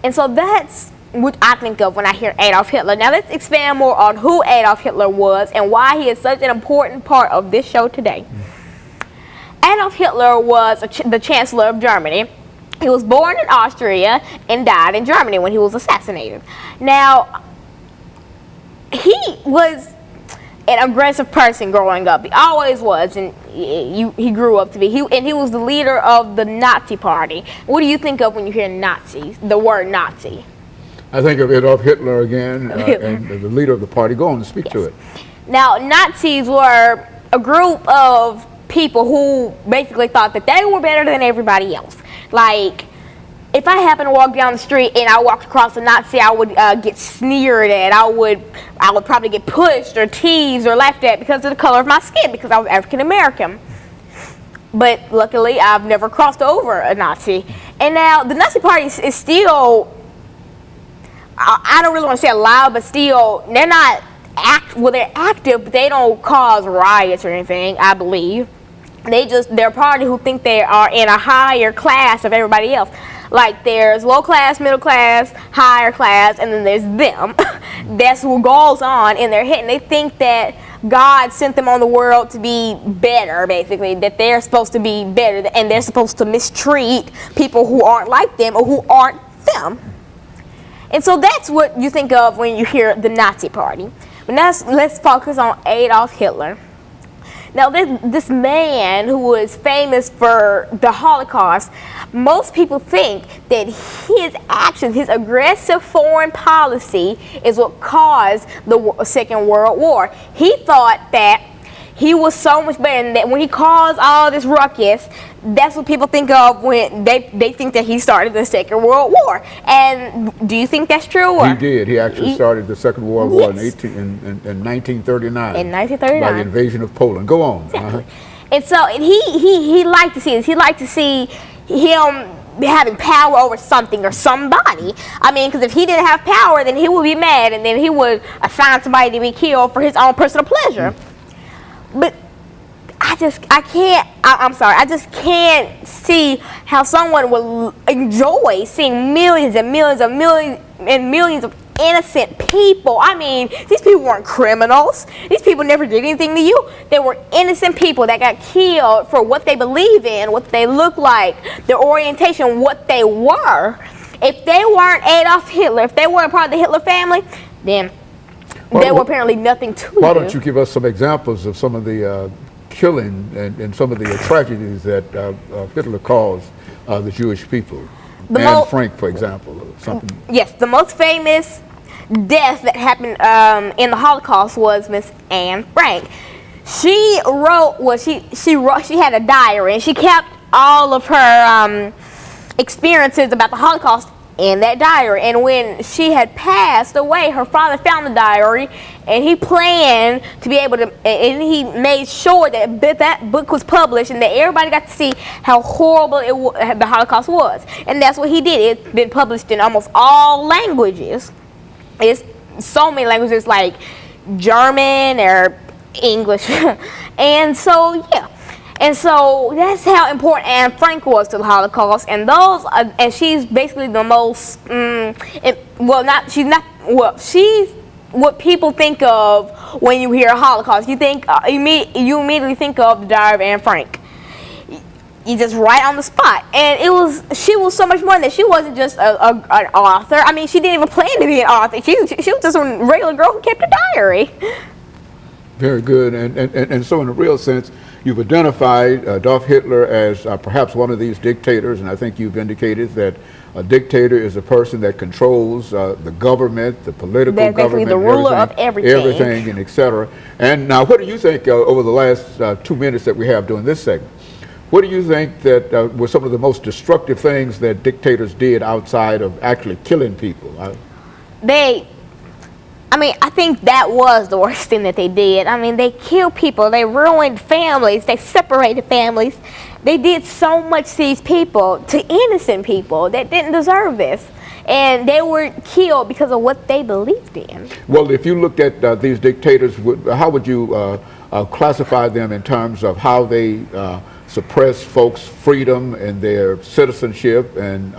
And so that's what I think of when I hear Adolf Hitler. Now let's expand more on who Adolf Hitler was and why he is such an important part of this show today. Adolf Hitler was the Chancellor of Germany. He was born in Austria and died in Germany when he was assassinated. Now, he was an aggressive person growing up. He always was, and he grew up to be. He was the leader of the Nazi Party. What do you think of when you hear Nazis, the word Nazi? I think of Adolf Hitler again, and the leader of the party. Go on and speak to it. Now, Nazis were a group of people who basically thought that they were better than everybody else. Like, if I happened to walk down the street and I walked across a Nazi, I would get sneered at. I would probably get pushed or teased or laughed at because of the color of my skin, because I was African American. But luckily, I've never crossed over a Nazi. And now the Nazi Party is still, I don't really want to say alive, but still, they're not they're active, but they don't cause riots or anything, I believe. They're a party who think they are in a higher class of everybody else. Like, there's low class, middle class, higher class, and then there's them. That's what goes on in their head, and they think that God sent them on the world to be better, basically, that they're supposed to be better, and they're supposed to mistreat people who aren't like them or who aren't them. And so that's what you think of when you hear the Nazi Party. But now let's focus on Adolf Hitler. Now, this man who was famous for the Holocaust, most people think that his actions, his aggressive foreign policy, is what caused the Second World War. He thought that he was so much better, and that when he caused all this ruckus, that's what people think of when they think that he started the Second World War. And do you think that's true? He did. He actually started the Second World War in 1939. In 1939. By the invasion of Poland. Go on. Exactly. And so he liked to see this. He liked to see him having power over something or somebody. I mean, because if he didn't have power, then he would be mad, and then he would assign somebody to be killed for his own personal pleasure. But I just can't see how someone will enjoy seeing millions and millions and millions and millions of innocent people. I mean, these people weren't criminals. These people never did anything to you. They were innocent people that got killed for what they believe in, what they look like, their orientation, what they were. If they weren't Adolf Hitler, if they weren't part of the Hitler family, then they were apparently nothing to you. Why don't you give us some examples of some of the killing and some of the tragedies that Hitler caused the Jewish people? Anne Frank, for example, or something. Yes, the most famous death that happened in the Holocaust was Miss Anne Frank. She wrote, she had a diary, and she kept all of her experiences about the Holocaust in that diary. And when she had passed away, her father found the diary, and he planned to be able to, and he made sure that that book was published and that everybody got to see how horrible the Holocaust was. And that's what he did. It's been published in almost all languages. It's so many languages, like German or English. And so, yeah. And so that's how important Anne Frank was to the Holocaust, and and she's basically the most, she's what people think of when you hear Holocaust. You think you immediately think of the Diary of Anne Frank. You just right on the spot. And she was so much more than that. She wasn't just an author. I mean, she didn't even plan to be an author. She was just a regular girl who kept a diary. Very good. And so in a real sense, you've identified Adolf Hitler as perhaps one of these dictators, and I think you've indicated that a dictator is a person that controls the government, the political government, the ruler of everything, and et cetera. And now, what do you think over the last 2 minutes that we have during this segment? What do you think that were some of the most destructive things that dictators did outside of actually killing people? I think that was the worst thing that they did. I mean, they killed people, they ruined families, they separated families. They did so much to these people, to innocent people that didn't deserve this. And they were killed because of what they believed in. Well, if you looked at these dictators, how would you classify them in terms of how they suppress folks' freedom and their citizenship and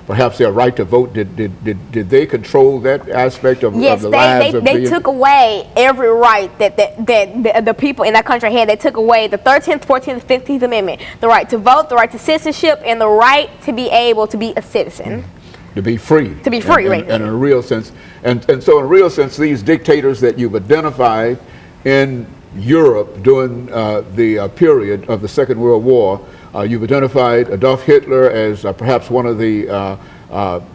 perhaps their right to vote. Did they control that aspect of, yes, of the lives of they took away every right that the people in that country had. They took away the 13th, 14th, 15th Amendment, the right to vote, the right to citizenship, and the right to be able to be a citizen. To be free. To be free, right. And in a real sense. And so in a real sense, these dictators that you've identified in Europe during the period of the Second World War, you've identified Adolf Hitler as perhaps one of the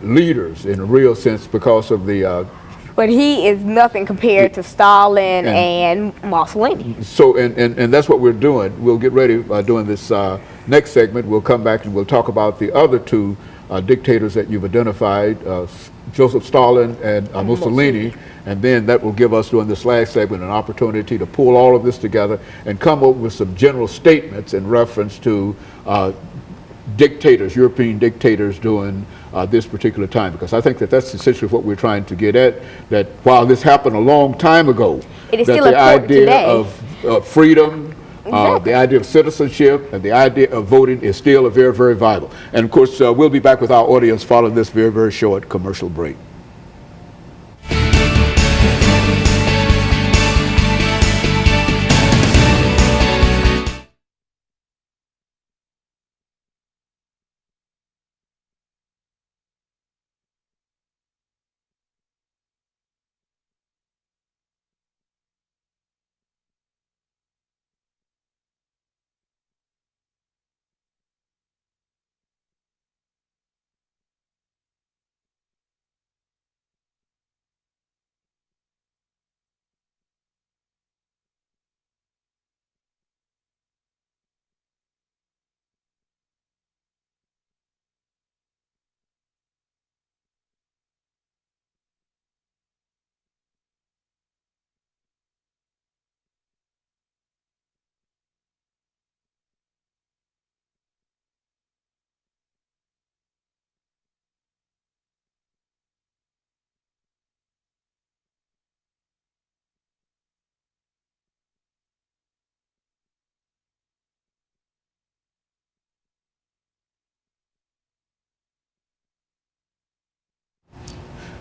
leaders in a real sense because of the... but he is nothing compared to Stalin and Mussolini. So, and that's what we're doing. We'll get ready doing this next segment. We'll come back and we'll talk about the other two dictators that you've identified, Joseph Stalin and Mussolini, and then that will give us during this last segment an opportunity to pull all of this together and come up with some general statements in reference to dictators, European dictators during this particular time, because I think that that's essentially what we're trying to get at, that while this happened a long time ago, it is that still the important idea today. of freedom, Exactly. the idea of citizenship and the idea of voting is still a very, very vital. And of course, we'll be back with our audience following this very, very short commercial break.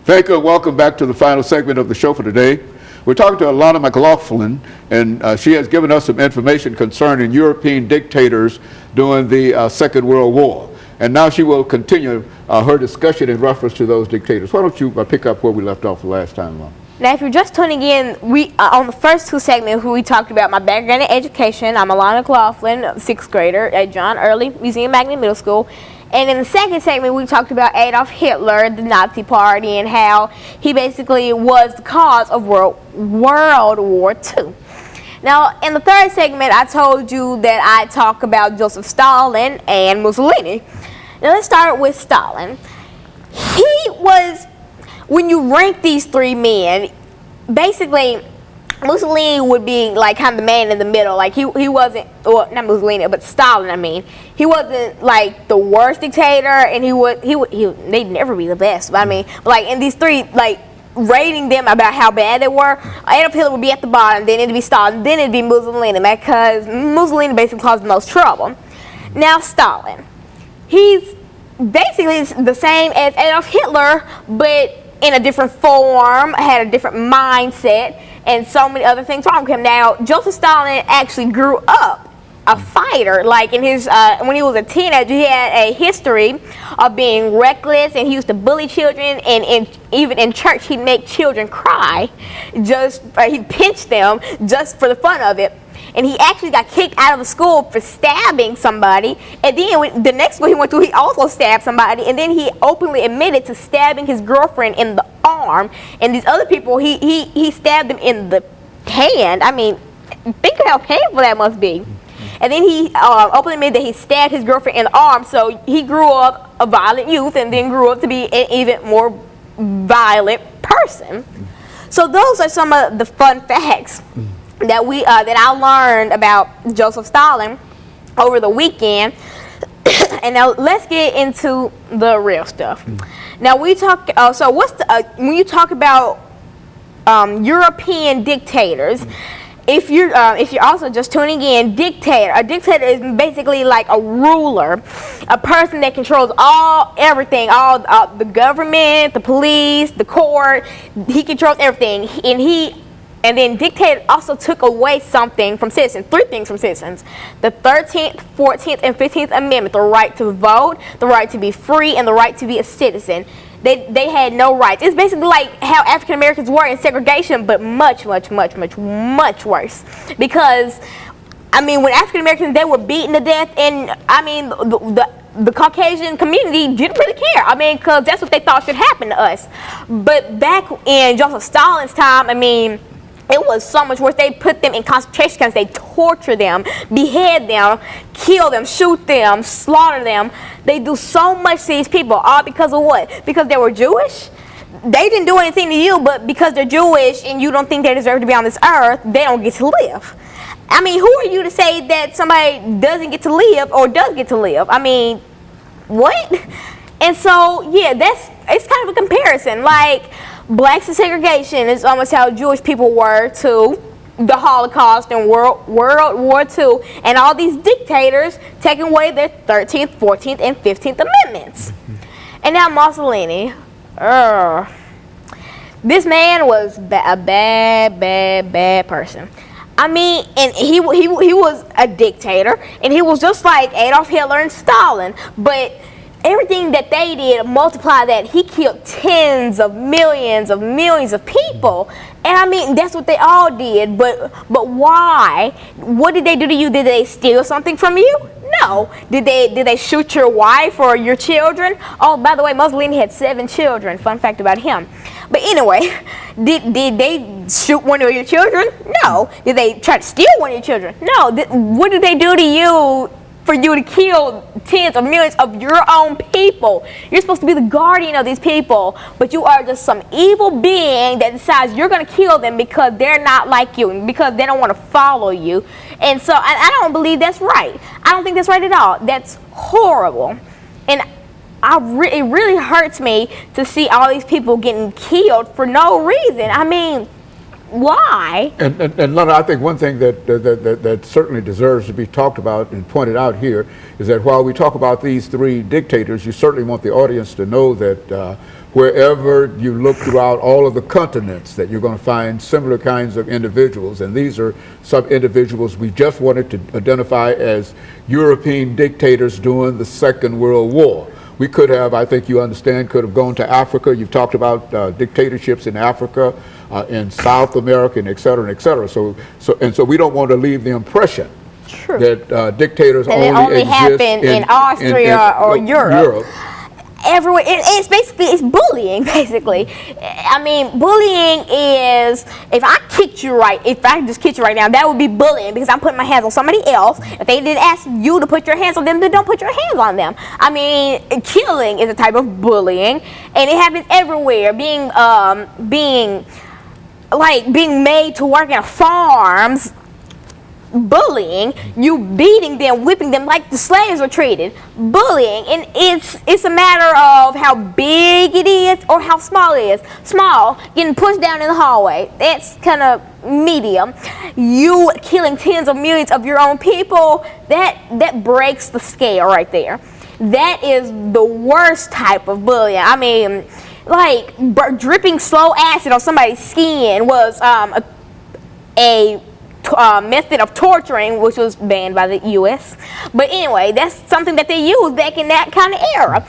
Thank you and welcome back to the final segment of the show for today. We're talking to Alana McLaughlin, and she has given us some information concerning European dictators during the Second World War. And now she will continue her discussion in reference to those dictators. Why don't you pick up where we left off the last time, Alana? Now, if you're just tuning in, we on the first two segments, we talked about my background in education. I'm Alana McLaughlin, sixth grader at John Early Museum Magnet Middle School. And in the second segment, we talked about Adolf Hitler, the Nazi Party, and how he basically was the cause of World War II. Now, in the third segment, I told you that I talk about Joseph Stalin and Mussolini. Now, let's start with Stalin. He was, when you rank these three men, basically, Mussolini would be like kind of the man in the middle. Like he wasn't, well, not Mussolini, but Stalin. I mean, he wasn't like the worst dictator, and they'd never be the best. But I mean, like in these three, like rating them about how bad they were, Adolf Hitler would be at the bottom, then it'd be Stalin, then it'd be Mussolini, because Mussolini basically caused the most trouble. Now Stalin, he's basically the same as Adolf Hitler, but in a different form, had a different mindset, and so many other things wrong with him. Now, Joseph Stalin actually grew up a fighter. Like in his, when he was a teenager, he had a history of being reckless, and he used to bully children, and even in church, he'd make children cry. He'd pinch them just for the fun of it. And he actually got kicked out of the school for stabbing somebody. And then the next school he went to, he also stabbed somebody. And then he openly admitted to stabbing his girlfriend in the arm. And these other people, he stabbed them in the hand. I mean, think of how painful that must be. And then he openly admitted that he stabbed his girlfriend in the arm. So he grew up a violent youth and then grew up to be an even more violent person. So those are some of the fun facts that I learned about Joseph Stalin over the weekend. And now let's get into the real stuff. Now we talk. So when you talk about European dictators, if you're also just tuning in, a dictator is basically like a ruler, a person that controls everything, the government, the police, the court. He controls everything, and then dictator also took away something from citizens, 3 things from citizens: the 13th, 14th, and 15th Amendment, the right to vote, the right to be free, and the right to be a citizen. They had no rights. It's basically like how African Americans were in segregation, but much, much, much, much, much worse. Because, I mean, when African Americans, they were beaten to death, and I mean, the Caucasian community didn't really care. I mean, because that's what they thought should happen to us. But back in Joseph Stalin's time, I mean, it was so much worse. They put them in concentration camps. They torture them, behead them, kill them, shoot them, slaughter them. They do so much to these people, all because of what? Because they were Jewish? They didn't do anything to you, but because they're Jewish and you don't think they deserve to be on this earth, they don't get to live. I mean, who are you to say that somebody doesn't get to live or does get to live? I mean, what? And so, yeah, it's kind of a comparison. Like, blacks in segregation is almost how Jewish people were to the Holocaust and World War II, and all these dictators taking away their 13th, 14th, and 15th Amendments. And now Mussolini, this man was a bad person. I mean, and he was a dictator, and he was just like Adolf Hitler and Stalin, but everything that they did, multiply that, he killed tens of millions of people. And I mean, that's what they all did, but why? What did they do to you? Did they steal something from you? No. Did they shoot your wife or your children? Oh, by the way, Mussolini had 7 children. Fun fact about him. But anyway, did they shoot one of your children? No. Did they try to steal one of your children? No. What did they do to you for you to kill tens of millions of your own people? You're supposed to be the guardian of these people, but you are just some evil being that decides you're going to kill them because they're not like you and because they don't want to follow you. And so I don't believe that's right. I don't think that's right at all. That's horrible. And it really hurts me to see all these people getting killed for no reason. I mean, why? And Lana, I think one thing that certainly deserves to be talked about and pointed out here is that while we talk about these 3 dictators, you certainly want the audience to know that wherever you look throughout all of the continents, that you're going to find similar kinds of individuals. And these are some individuals we just wanted to identify as European dictators during the Second World War. We could have, I think you understand, could have gone to Africa. You've talked about dictatorships in Africa, in South America, and et cetera, and et cetera. So we don't want to leave the impression that dictators only exist happen in Austria or Europe. Everywhere. It's bullying, basically. I mean, bullying is, if I just kicked you right now, that would be bullying because I'm putting my hands on somebody else. If they didn't ask you to put your hands on them, then don't put your hands on them. I mean, killing is a type of bullying, and it happens everywhere. Being made to work in farms, bullying, you beating them, whipping them like the slaves were treated, bullying. And it's a matter of how big it is or how small it is. Small, getting pushed down in the hallway, that's kind of medium. You killing tens of millions of your own people, that breaks the scale right there. That is the worst type of bullying. I mean, like dripping slow acid on somebody's skin was a method of torturing, which was banned by the U.S. But anyway, that's something that they used back in that kind of era.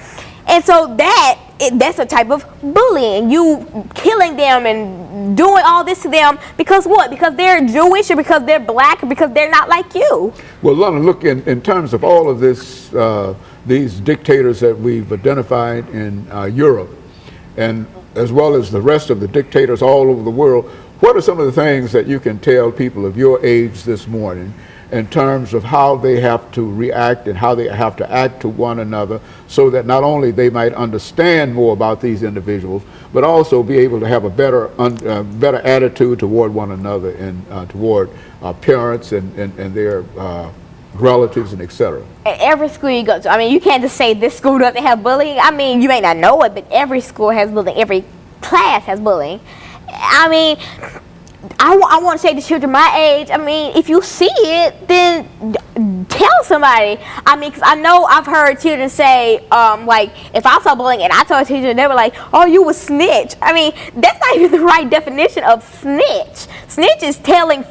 And so that's a type of bullying. You killing them and doing all this to them because what? Because they're Jewish or because they're black or because they're not like you. Well, Lana, look, in terms of all of this, these dictators that we've identified in Europe, and as well as the rest of the dictators all over the world, what are some of the things that you can tell people of your age this morning in terms of how they have to react and how they have to act to one another so that not only they might understand more about these individuals, but also be able to have a better attitude toward one another and toward parents and their relatives and etc. Every school you go to, I mean, you can't just say this school doesn't have bullying. I mean, you may not know it, but every school has bullying. Every class has bullying. I mean, I want to say to children my age, I mean, if you see it, then tell somebody. I mean, because I know I've heard children say, like, if I saw bullying and I told a teacher, they were like, oh, you a snitch. I mean, that's not even the right definition of snitch. Snitch is telling